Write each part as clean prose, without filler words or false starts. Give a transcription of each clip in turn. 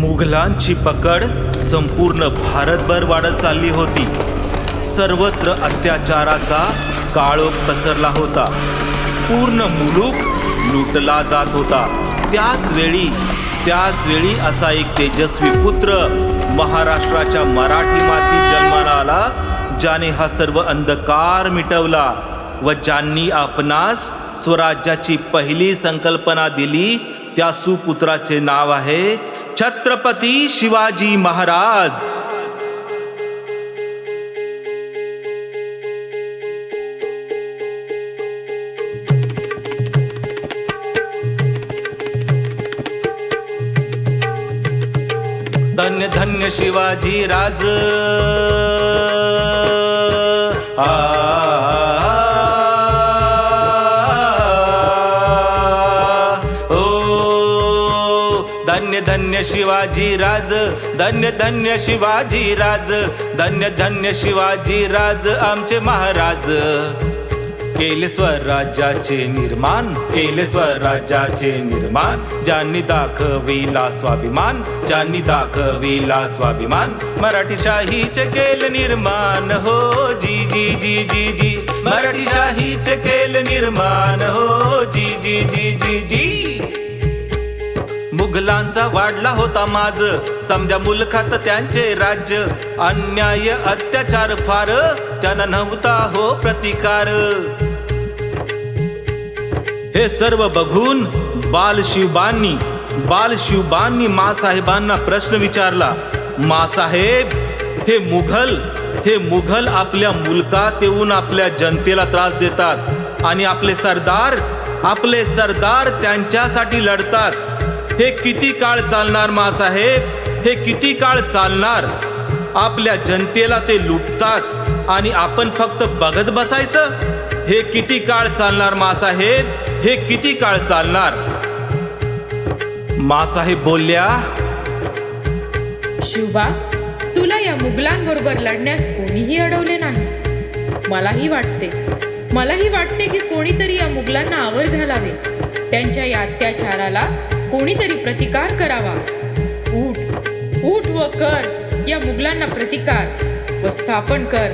मुघलांची पकड संपूर्ण भारतभर वाढत चालली होती. सर्वत्र अत्याचाराचा काळोख पसरला होता. पूर्ण मुलूक लुटला जात होता. त्याच वेळी असा एक तेजस्वी पुत्र महाराष्ट्राच्या मराठी मातीत जन्माला आला, ज्याने हा सर्व अंधकार मिटवला व ज्यांनी आपणास स्वराज्याची पहिली संकल्पना दिली, त्या सुपुत्राचे नाव आहे छत्रपती शिवाजी महाराज. धन्य धन्य शिवाजी राज. धन्य धन्य शिवाजी राज, धन्य धन्य शिवाजी राज, धन्य धन्य शिवाजी राज आमचे महाराज. केले स्वराज्याचे निर्माण, केले स्वराज्याचे निर्माण, ज्यांनी दाखविला स्वाभिमान, ज्यांनी दाखविला स्वाभिमान. मराठी शाहीचे केले निर्माण हो जी जी जी जी जी, मराठी शाहीचे केले निर्माण हो जी जी जी जी जी. मुघलांचा वाढला होता माज, समद्या मुलखात त्यांचे राज्य. अन्याय अत्याचार फार, त्यांना नव्हता हो प्रतिकार. हे सर्व बघून बालशिवबांनी मासाहेबांना प्रश्न विचारला. मासाहेब, हे मुघल आपल्या मुलकात येऊन आपल्या जनतेला त्रास देतात आणि आपले सरदार त्यांच्यासाठी लढतात. हे किती काळ चालणार मासाहेब? हे किती काळ चालणार? आपल्या जनतेला ते लुटतात आणि आपण फक्त बघत बसायचं? हे किती काळ चालणार मासाहेब? हे किती काळ चालणार? मासाहेब बोलल्या, शिवबा, तुला या मुघलांबरोबर लढण्यास कोणीही अडवले नाही. मलाही वाटते की कोणीतरी या मुघलांना आवर घालावे. त्यांच्या या अत्याचाराला कोणीतरी प्रतिकार करावा. उठ व कर या मुघलांना प्रतिकार व स्थापन कर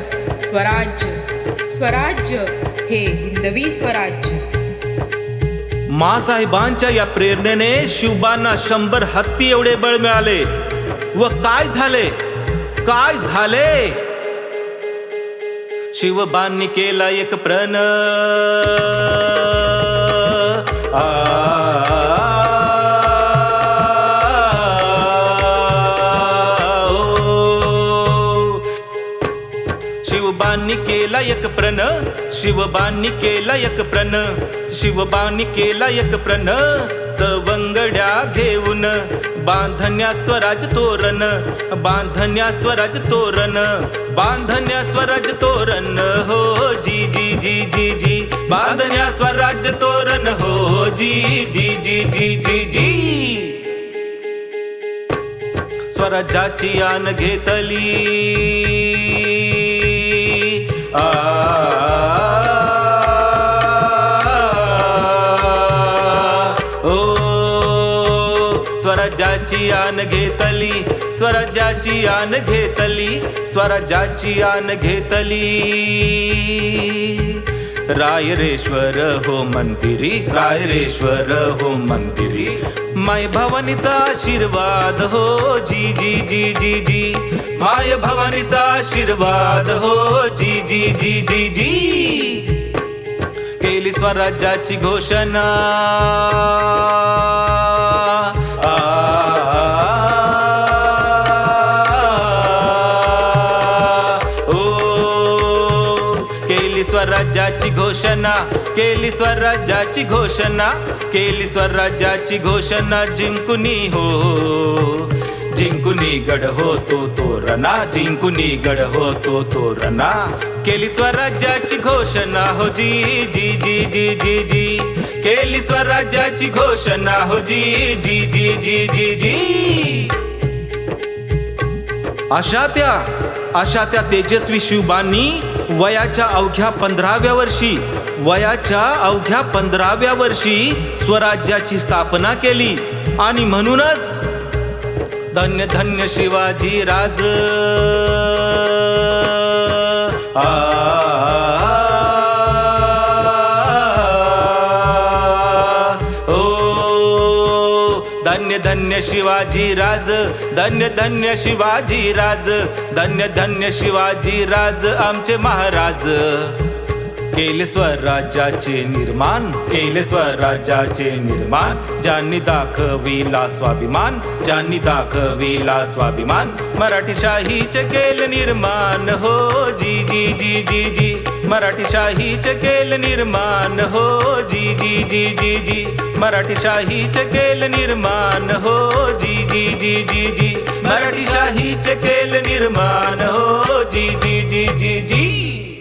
स्वराज्य हे हिंदवी स्वराज्य. मासाहेबांच्या या प्रेरणेने शिवबांना 100 हत्ती एवढे बळ मिळाले. व काय झाले? शिवबांनी केला एक प्रण. शिवबांनी केला एक प्रण, सवंगड्या घेऊन बांधण्या स्वराज तोरण, बांधण्या स्वराज तोरण हो जी जी जी जी जी, बांधण्या स्वराज तोरण हो जी जी जी जी जी जी. स्वराज्याची आन घेतली स्वराज्याची आन घेतली. रायरेश्वर हो मंदिरी, माय भवानीचा आशीर्वाद हो जी जी जी जी जी, माय भवानीचा आशीर्वाद हो जी जी जी जी जी. केली स्वराज्याची घोषणा केली स्वराज्याची घोषणा. जिंकुनी गड होतो तोरणा, जिंकुनी गड होतो तोरणा. केली स्वराज्याची घोषणा हो जी जी जी जी जी जी, केली स्वराज्याची घोषणा हो जी जी जी जी जी जी. अशा त्या तेजस्वी शिवबांनी वयाच्या अवघ्या 15व्या वर्षी स्वराज्याची स्थापना केली. आणि म्हणूनच धन्य धन्य शिवाजी राज धन्य धन्य शिवाजी राज धन्य धन्य शिवाजी राज धन्य धन्य शिवाजी राज आमचे महाराज केले स्वराज्याचे निर्माण केले स्वराज्याचे निर्माण ज्यांनी दाखविला स्वाभिमान ज्यांनी दाखविला स्वाभिमान मराठी शाहीचे केले निर्माण हो जी जी जी जी जी मराठी शाहीचे केले निर्माण हो जी जी जी जी जी मराठी शाहीचे केले निर्माण हो जी जी जी जी जी मराठी शाहीचे केले निर्माण हो जी जी जी जी जी